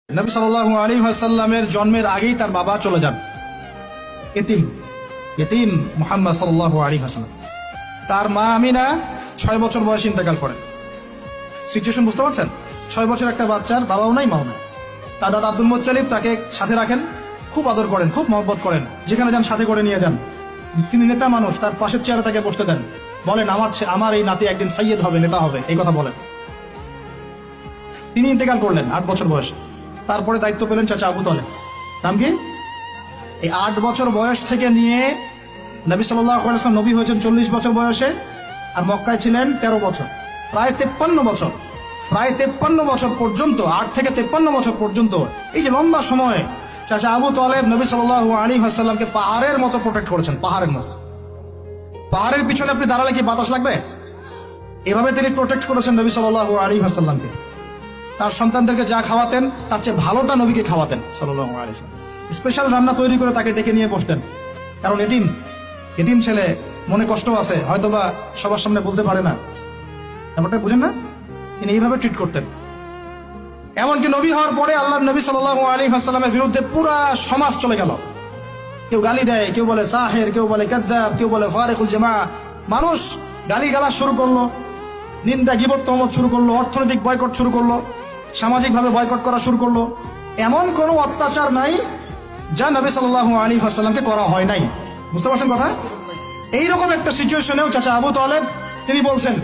নবী সাল্লাল্লাহু আলাইহি ওয়াসাল্লামের জন্মের আগেই তার বাবা চলে যান, ইতিম মুহাম্মদ সাল্লাল্লাহু আলাইহি ওয়াসাল্লাম। তার মা আমিনা 6 বছর বয়সে ইন্তেকাল করেন। সিচুয়েশন বুঝতে পারছেন? 6 বছর একটা বাচ্চার বাবাও নাই মাও নাই। তার দাদা আব্দুল মুত্তালিব তাকে সাথে রাখেন, খুব আদর করেন, খুব মহব্বত করেন, যেখানে যান সাথে করে নিয়ে যান। তিনি নেতা মানুষ, তার পাশের চেয়ারে তাকে বসতে দেন, বলেন আমার এই নাতি একদিন সাইয়্যেদ হবে, নেতা হবে, এই কথা বলেন। তিনি ইন্তেকাল করলেন 8 বছর বয়সে। তারপরে দায়িত্ব পেলেন চাচা আবু তালেব। নাম কি? এই 8 বছর বয়স থেকে নিয়ে নবী সাল্লাল্লাহু আলাইহি ওয়াসাল্লাম নবী হয়েছেন 40 বছর বয়সে, আর মক্কায় ছিলেন 13 বছর। প্রায় 53 বছর, প্রায় 53 বছর পর্যন্ত, 8 থেকে 53 বছর পর্যন্ত এই যে লম্বা সময় চাচা আবু তালেব নবী সাল্লাল্লাহু আলাইহি ওয়াসাল্লামকে পাহাড়ের মতো প্রোটেক্ট করেছেন, পাহাড়ের মতো। পাহাড়ের পিছনে আপনি দাঁড়ালে কি বাতাস লাগবে? এভাবে তিনি প্রোটেক্ট করেছেন নবী সাল্লাল্লাহু আলাইহি ওয়াসাল্লামকে। তার সন্তানদেরকে যা খাওয়াতেন তার চেয়ে ভালোটা নবীকে খাওয়াতেন সাল্লাল্লাহু আলাইহি ওয়াসাল্লাম। স্পেশাল রান্না তৈরি করে তাকে ডেকে নিয়ে বসতেন, কারণ এতিম ছেলে, মনে কষ্ট আছে, হয়তোবা সবার সামনে বলতে পারে না, ব্যাপারটা বুঝেন না? তিনি এইভাবে ট্রিট করতেন। এমনকি নবী হওয়ার পরে আল্লাহর নবী সাল্লাল্লাহু আলাইহি ওয়াসাল্লামের বিরুদ্ধে পুরা সমাজ চলে গেল। কেউ গালি দেয়, কেউ বলে সাহের, কেউ বলে কাযযাব, কেউ বলে ফারিকুল জামা। মানুষ গালিগালাজ শুরু করলো, নিন্দা গীবত তহমত শুরু করলো, অর্থনৈতিক বয়কট শুরু করলো, সামাজিকভাবে বয়কট করা শুরু করলো। এমন কোনো অত্যাচার নাই যা নবী সাল্লাল্লাহু আলাইহি ওয়াসাল্লামকে করা হয় নাই। বুঝতে পারছেন কথা? এইরকম একটা সিচুয়েশনেও চাচা আবু তালেব তিনি বলছেন,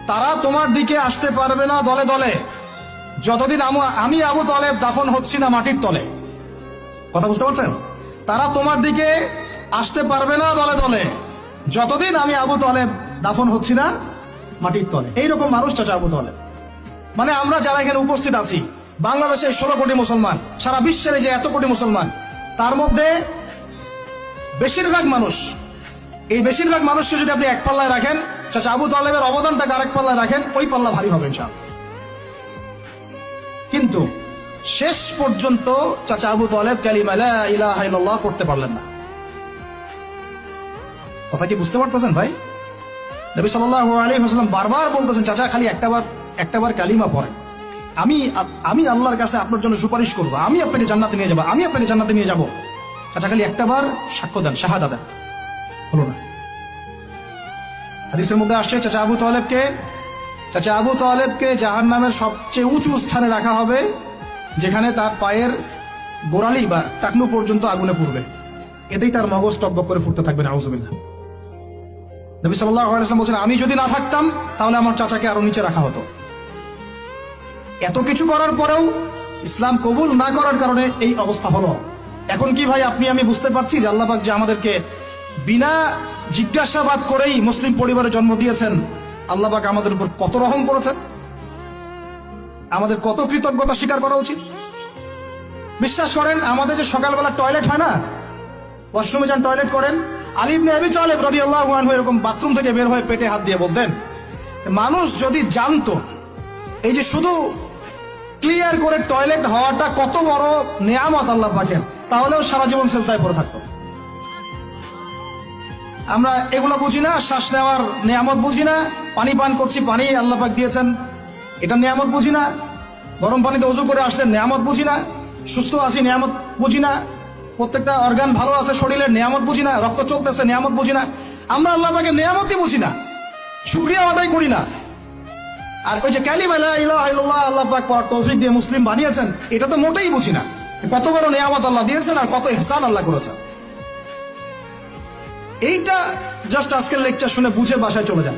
তারা তোমার দিকে আসতে পারবে না দলে দলে যতদিন আমি আবু তালেব দাফন হচ্ছি না মাটির তলে। কথা বুঝতে পারছেন? তারা তোমার দিকে আসতে পারবে না দলে দলে যতদিন আমি আবু তালেব দাফন হচ্ছি না মাটির তলে। এইরকম মানুষ চাচা আবু তালেব। মানে আমরা যারা এখানে উপস্থিত আছি, বাংলাদেশে 16 কোটি মুসলমান, সারা বিশ্বের যে এত কোটি মুসলমান, তার মধ্যে বেশিরভাগ মানুষ, এই বেশিরভাগ মানুষকে যদি আপনি এক পাল্লায় রাখেন, চাচা আবু তালেবের অবদানটাকে আরেক পাল্লায় রাখেন, ওই পাল্লা ভারী হবে ইনশাআল্লাহ। কিন্তু শেষ পর্যন্ত চাচা আবু তালেব কালিমা লা ইলাহা ইল্লাল্লাহ পড়তে পারলেন না। কথা কি বুঝতে পারতেছেন ভাই? নবী সাল্লাল্লাহু আলাইহি ওয়াসাল্লাম বারবার বলতেছেন, চাচা খালি একটাবার কালিমা পড়েন, আমি আল্লাহর কাছে আপনার জন্য সুপারিশ করবো, আমি আপনাকে জান্নাতে নিয়ে যাবো, আমি আপনাকে জান্নাতে নিয়ে যাবো। চাচা খালি একটাবার সাক্ষ্য দেন, শাহাদা দেন, হলো না। হাদিসের মধ্যে আসছে চাচা আবু তালেবকে জাহান্নামের সবচেয়ে উঁচু স্থানে রাখা হবে, যেখানে তার পায়ের গোড়ালি বা টাকনু পর্যন্ত আগুনে পুড়বে। এতেই তার মগজ টকবক করে ফুটতে থাকবে, নাউযুবিল্লাহ। নবী সাল্লাল্লাহু আলাইহি ওয়াসাল্লাম বলেছেন, আমি যদি না থাকতাম তাহলে আমার চাচাকে আরো নিচে রাখা হতো। এত কিছু করার পরেও ইসলাম কবুল না করার কারণে এই অবস্থা হলো। এখন কি ভাই আমি বুঝতে পারছি যে আল্লাহ পাক যে আমাদেরকে বিনা জিজ্ঞাসাবাদ করেই মুসলিম পরিবারে জন্ম দিয়েছেন, আল্লাহ পাক আমাদের উপর কত রহম করেছেন, আমাদের কত কৃতজ্ঞতা স্বীকার করা উচিত। বিশ্বাস করেন, আমাদের যে সকালবেলা টয়লেট হয় না, ওয়াশরুমে যান টয়লেট করেন, আলী ইবনে আবি তালেব রাদিয়াল্লাহু আনহু এরকম বাথরুম থেকে বের হয়ে পেটে হাত দিয়ে বলতেন, মানুষ যদি জানতো এই যে শুধু ক্লিয়ার করে টয়লেট হওয়াটা কত বড় নেয়ামত আল্লাহ পাকের, তাহলেও সারা জীবন সেজদায় পড়ে থাকতো। আমরা এগুলো বুঝি না, শ্বাস নেওয়ার নেয়ামত বুঝি না, পানি পান করছি, পানি আল্লাহ পাক দিয়েছেন, এটা নেয়ামত বুঝি না, গরম পানিতে ওযু করে আসলেন নেয়ামত বুঝি না, সুস্থ আছি নেয়ামত বুঝি না, প্রত্যেকটা অর্গান ভালো আছে শরীরের নেয়ামত বুঝি না, রক্ত চলতেছে নেয়ামত বুঝি না। আমরা আল্লাহ পাকের নেয়ামতই বুঝি না, শুকরিয়া আদায় করি না। আর ওই যে কালিমা লা ইলাহা ইল্লাল্লাহ আল্লাহ পাক পড়ার তৌফিক দিয়ে মুসলিম বানিয়েছেন, এটা তো মোটেই বুঝি না। কত বড় নেয়ামত আল্লাহ দিয়েছেন আর কত ইহসান আল্লাহ করেছেন। এইটা জাস্ট আজকের লেকচার শুনে বুঝে বাসায় চলে যান।